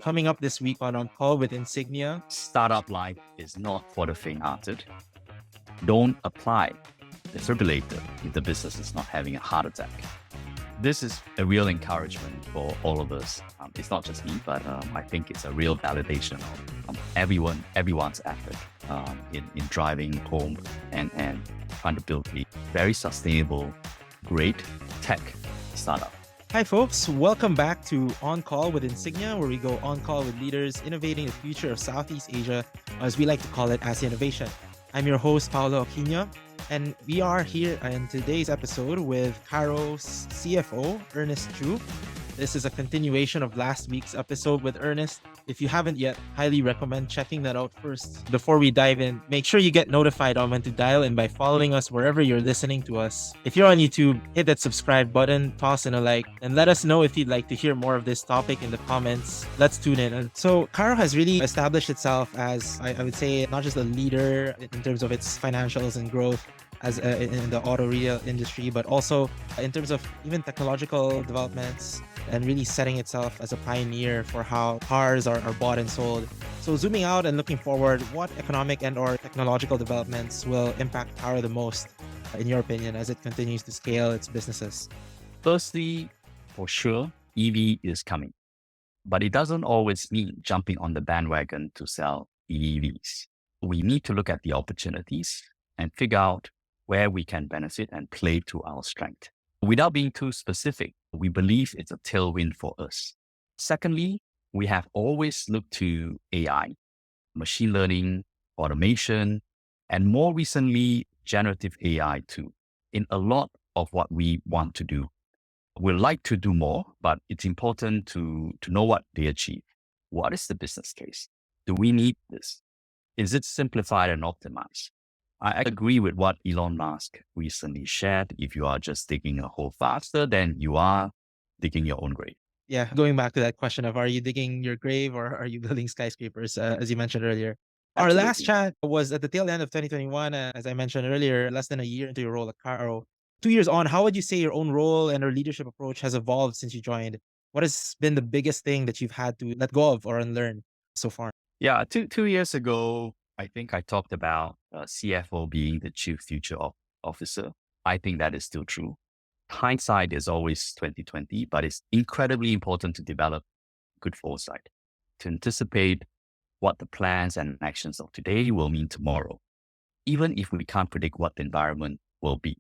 Coming up this week on Call with Insignia. Startup life is not for the faint-hearted. Don't apply defibrillator if the business is not having a heart attack. This is a real encouragement for all of us. It's not just me, but I think it's a real validation of everyone's effort in driving home and trying to build a very sustainable, great tech startup. Hi folks, welcome back to On Call with Insignia, where we go on call with leaders innovating the future of Southeast Asia, or as we like to call it, Asia Innovation. I'm your host, Paolo Aquino, and we are here in today's episode with Carro's CFO, Ernest Chew. This is a continuation of last week's episode with Ernest. If you haven't yet, highly recommend checking that out first. Before we dive in, make sure you get notified on when to dial in by following us wherever you're listening to us. If you're on YouTube, hit that subscribe button, toss in a like, and let us know if you'd like to hear more of this topic in the comments. Let's tune in. And so Carro has really established itself as, I would say, not just a leader in terms of its financials and growth, as in the auto retail industry, but also in terms of even technological developments and really setting itself as a pioneer for how cars are bought and sold. So zooming out and looking forward, what economic and or technological developments will impact Carro the most, in your opinion, as it continues to scale its businesses? Firstly, for sure, EV is coming, but it doesn't always mean jumping on the bandwagon to sell EVs. We need to look at the opportunities and figure out where we can benefit and play to our strength. Without being too specific, we believe it's a tailwind for us. Secondly, we have always looked to AI, machine learning, automation, and more recently, generative AI too, in a lot of what we want to do. We'd like to do more, but it's important to know what they achieve. What is the business case? Do we need this? Is it simplified and optimized? I agree with what Elon Musk recently shared. If you are just digging a hole faster, then you are digging your own grave. Yeah, going back to that question of are you digging your grave or are you building skyscrapers, as you mentioned earlier. Our last Absolutely. chat was at the tail end of 2021, as I mentioned earlier, less than a year into your role at Carro. 2 years on, how would you say your own role and your leadership approach has evolved since you joined? What has been the biggest thing that you've had to let go of or unlearn so far? Yeah, two years ago, I think I talked about CFO being the chief future officer. I think that is still true. Hindsight is always 2020, but it's incredibly important to develop good foresight, to anticipate what the plans and actions of today will mean tomorrow, even if we can't predict what the environment will be.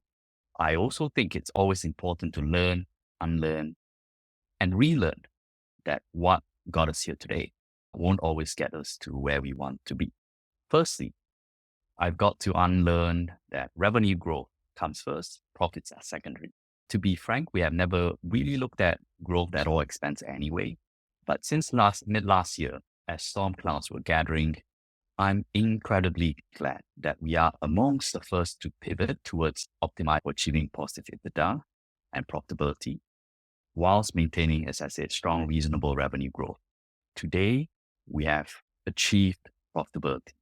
I also think it's always important to learn, unlearn, and relearn that what got us here today won't always get us to where we want to be. Firstly, I've got to unlearn that revenue growth comes first, profits are secondary. To be frank, we have never really looked at growth at all expense anyway. But since mid last year, as storm clouds were gathering, I'm incredibly glad that we are amongst the first to pivot towards achieving positive EBITDA and profitability, whilst maintaining, as I said, strong, reasonable revenue growth. Today, we have achieved profitability.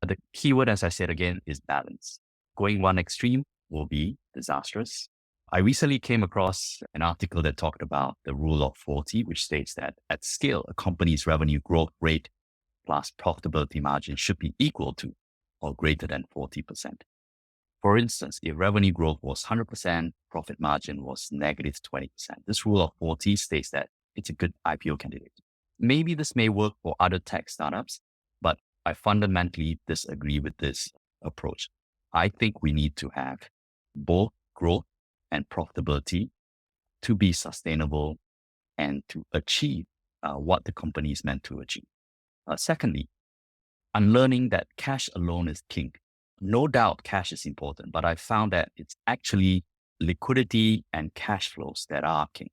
The keyword, as I said again, is balance. Going one extreme will be disastrous. I recently came across an article that talked about the rule of 40, which states that at scale, a company's revenue growth rate plus profitability margin should be equal to or greater than 40%. For instance, if revenue growth was 100%, profit margin was negative 20%. This rule of 40 states that it's a good IPO candidate. Maybe this may work for other tech startups, but I fundamentally disagree with this approach. I think we need to have both growth and profitability to be sustainable and to achieve what the company is meant to achieve. Secondly, unlearning that cash alone is king. No doubt cash is important, but I found that it's actually liquidity and cash flows that are king.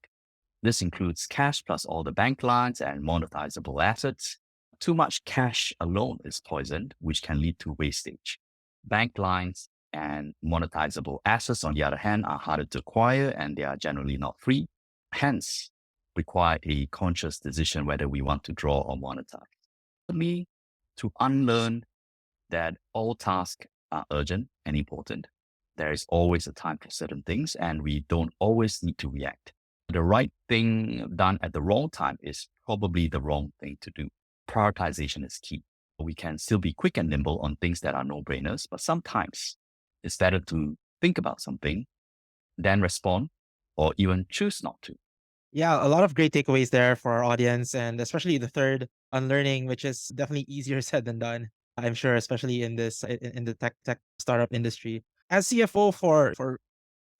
This includes cash plus all the bank lines and monetizable assets. Too much cash alone is poisoned, which can lead to wastage. Bank lines and monetizable assets, on the other hand, are harder to acquire and they are generally not free. Hence, require a conscious decision whether we want to draw or monetize. Thirdly, to unlearn that all tasks are urgent and important. There is always a time for certain things and we don't always need to react. The right thing done at the wrong time is probably the wrong thing to do. Prioritization is key. We can still be quick and nimble on things that are no-brainers, but sometimes it's better to think about something, then respond, or even choose not to. Yeah, a lot of great takeaways there for our audience, and especially the third, unlearning, which is definitely easier said than done. I'm sure, especially in this in the tech startup industry. As CFO for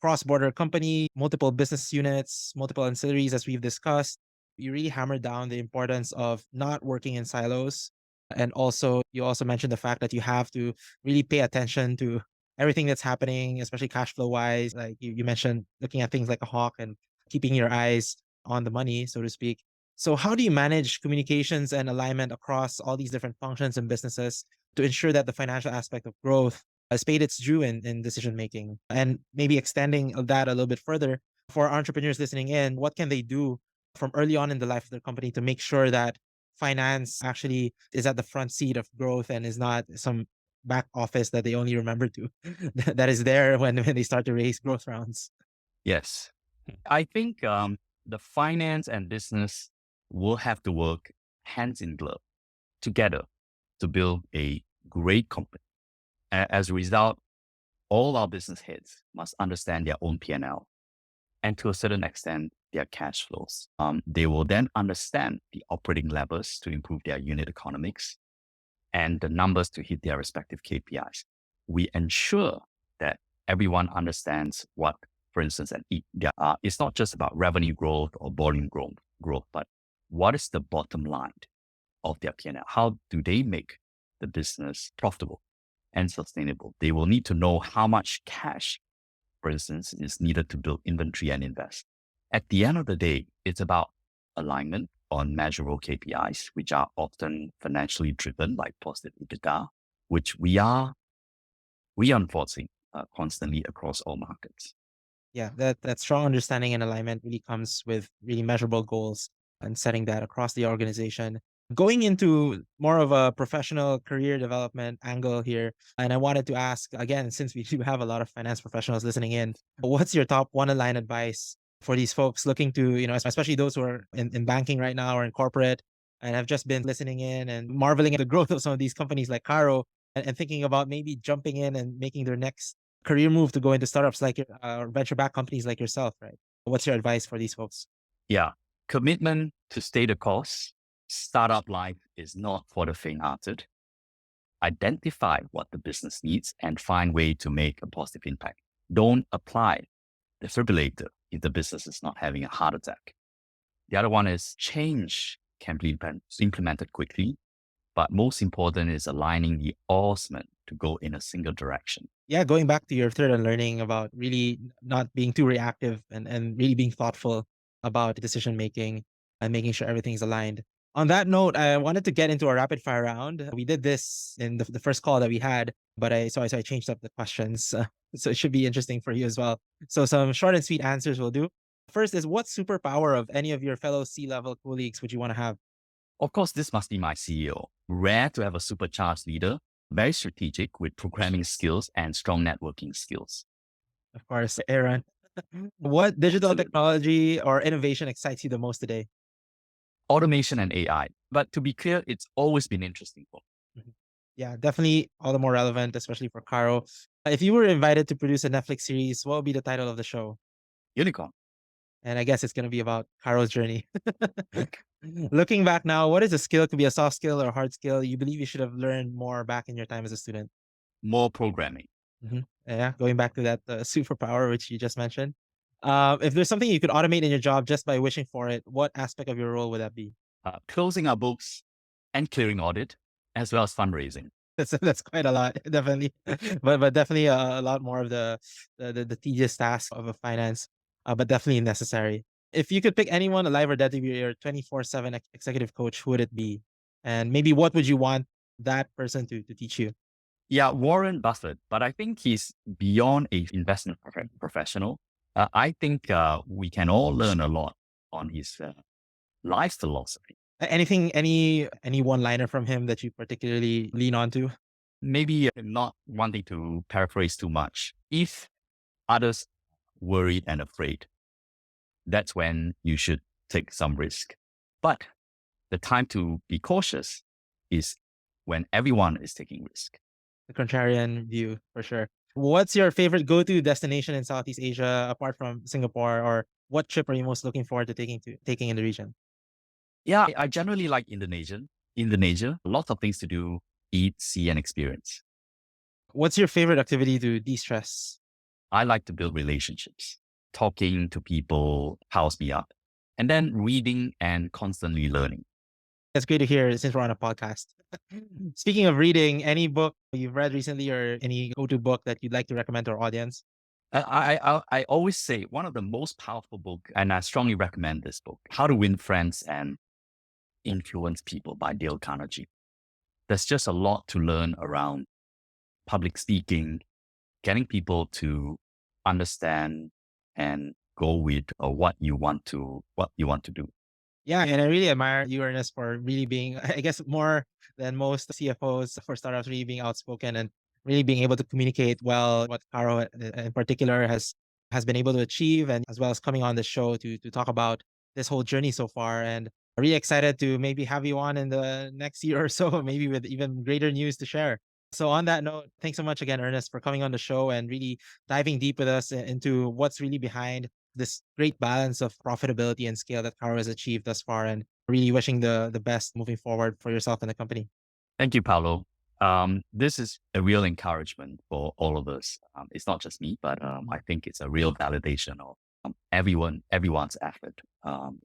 cross-border company, multiple business units, multiple ancillaries, as we've discussed, you really hammered down the importance of not working in silos. And also, you also mentioned the fact that you have to really pay attention to everything that's happening, especially cash flow wise. Like you mentioned, looking at things like a hawk and keeping your eyes on the money, so to speak. So, how do you manage communications and alignment across all these different functions and businesses to ensure that the financial aspect of growth has paid its due in decision making? And maybe extending that a little bit further for entrepreneurs listening in, what can they do from early on in the life of their company to make sure that finance actually is at the front seat of growth and is not some back office that they only remember to that is there when they start to raise growth rounds? Yes. I think the finance and business will have to work hands in glove together to build a great company. As a result, all our business heads must understand their own P&L and to a certain extent, their cash flows. They will then understand the operating levers to improve their unit economics and the numbers to hit their respective KPIs. We ensure that everyone understands what, for instance, it's not just about revenue growth or volume growth, but what is the bottom line of their P&L? How do they make the business profitable and sustainable? They will need to know how much cash, for instance, is needed to build inventory and invest. At the end of the day, it's about alignment on measurable KPIs, which are often financially driven, like positive EBITDA, which we are reinforcing constantly across all markets. Yeah, that strong understanding and alignment really comes with really measurable goals and setting that across the organization. Going into more of a professional career development angle here, and I wanted to ask again, since we do have a lot of finance professionals listening in, what's your top one line advice for these folks looking to, especially those who are in banking right now or in corporate and have just been listening in and marveling at the growth of some of these companies like Carro and thinking about maybe jumping in and making their next career move to go into startups like or venture back companies like yourself, right? What's your advice for these folks? Yeah. Commitment to stay the course. Startup life is not for the faint-hearted. Identify what the business needs and find way to make a positive impact. Don't apply the defibrillator if the business is not having a heart attack. The other one is change can be implemented quickly, but most important is aligning the oarsmen to go in a single direction. Yeah, going back to your third and learning about really not being too reactive and really being thoughtful about decision making and making sure everything's aligned. On that note, I wanted to get into a rapid fire round. We did this in the first call that we had, but I changed up the questions. So it should be interesting for you as well. So some short and sweet answers will do. First is, what superpower of any of your fellow C-level colleagues would you want to have? Of course, this must be my CEO. Rare to have a supercharged leader, very strategic with programming skills and strong networking skills. Of course, Aaron. What digital Absolutely. technology or innovation excites you the most today? Automation and AI. But to be clear, it's always been interesting for Mhm. Yeah, definitely all the more relevant, especially for Caro. If you were invited to produce a Netflix series, what would be the title of the show? Unicorn. And I guess it's going to be about Caro's journey. Looking back now, what is a skill? Could be a soft skill or a hard skill you believe you should have learned more back in your time as a student? More programming. Yeah, going back to that superpower which you just mentioned. If there's something you could automate in your job just by wishing for it, what aspect of your role would that be? Closing our books and clearing audit, as well as fundraising. That's quite a lot, definitely. But definitely a lot more of the tedious task of a finance, but definitely necessary. If you could pick anyone alive or dead to be your 24/7 executive coach, who would it be? And maybe what would you want that person to teach you? Yeah, Warren Buffett, but I think he's beyond a investment professional. I think we can all learn a lot on his life philosophy. Anything, any one liner from him that you particularly lean on to? Maybe not wanting to paraphrase too much. If others worried and afraid, that's when you should take some risk. But the time to be cautious is when everyone is taking risk. The contrarian view for sure. What's your favorite go-to destination in Southeast Asia apart from Singapore, or what trip are you most looking forward to taking in the region? Yeah, I generally like Indonesia, lots of things to do, eat, see, and experience. What's your favorite activity to de-stress? I like to build relationships. Talking to people powers me up. And then reading and constantly learning. That's great to hear since we're on a podcast. Speaking of reading, any book you've read recently or any go-to book that you'd like to recommend to our audience? I always say one of the most powerful books, and I strongly recommend this book, How to Win Friends and Influence People by Dale Carnegie. There's just a lot to learn around public speaking, getting people to understand and go with what you want to do. Yeah, and I really admire you, Ernest, for really being, I guess, more than most CFOs for startups, really being outspoken and really being able to communicate well what Carro in particular has been able to achieve, and as well as coming on the show to talk about this whole journey so far. And really excited to maybe have you on in the next year or so, maybe with even greater news to share. So on that note, thanks so much again, Ernest, for coming on the show and really diving deep with us into what's really behind this great balance of profitability and scale that Carro has achieved thus far, and really wishing the best moving forward for yourself and the company. Thank you, Paulo. This is a real encouragement for all of us. It's not just me, but I think it's a real validation of everyone's effort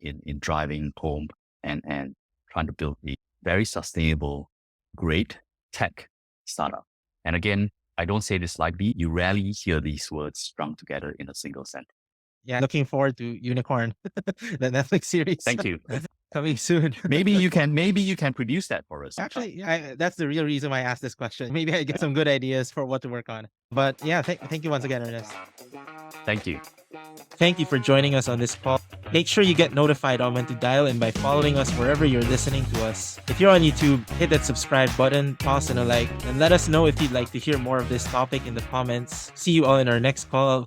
in driving home and trying to build a very sustainable, great tech startup. And again, I don't say this lightly. You rarely hear these words strung together in a single sentence. Yeah, looking forward to Unicorn, the Netflix series. Thank you. Coming soon. maybe you can produce that for us. Actually, that's the real reason why I asked this question. Maybe I get some good ideas for what to work on. But yeah, thank you once again, Ernest. Thank you. Thank you for joining us on this call. Make sure you get notified on when to dial in by following us wherever you're listening to us. If you're on YouTube, hit that subscribe button, toss in a like, and let us know if you'd like to hear more of this topic in the comments. See you all in our next call.